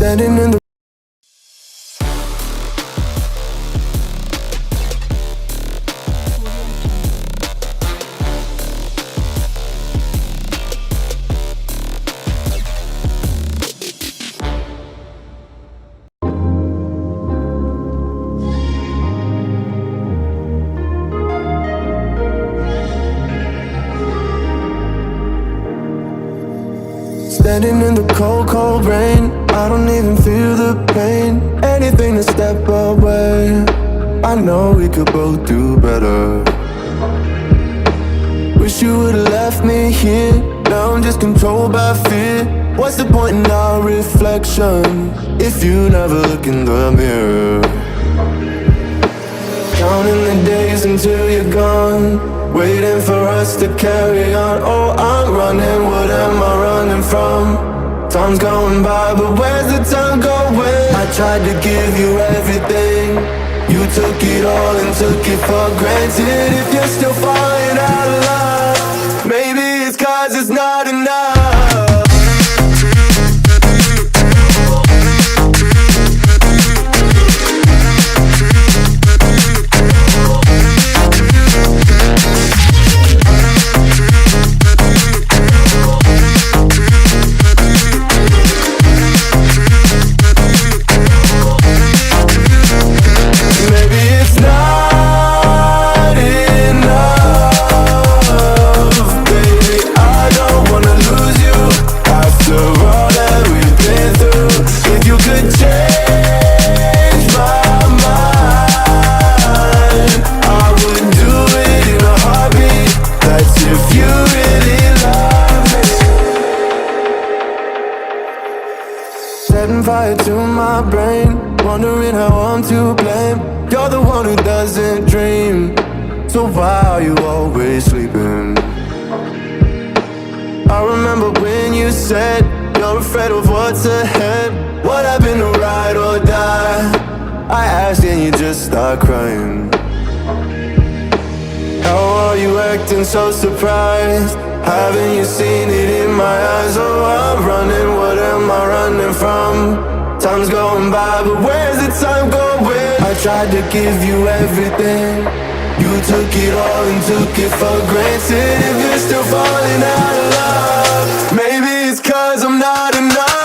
Standing in the Standing in the cold, cold rain, I don't even feel the pain. Anything to step away, I know we could both do better. Wish you would've left me here, now I'm just controlled by fear. What's the point in our reflection, if you never look in the mirror? Counting the days until you're gone, waiting for us to carry on. Oh, I'm running, what am I running from? Time's going by, but where's the time going? I tried to give you everything, you took it all and took it for granted. If you're still falling out of love, maybe it's 'cause it's not enough. Setting fire to my brain, wondering how I'm to blame. You're the one who doesn't dream, so why are you always sleeping? I remember when you said you're afraid of what's ahead. What happened to ride or die? I asked and you just start crying. How are you acting so surprised? Haven't you seen it in my eyes? Oh, I'm running, what am I running from? Time's going by, but where's the time going? I tried to give you everything, you took it all and took it for granted. If you're still falling out of love, maybe it's 'cause I'm not enough.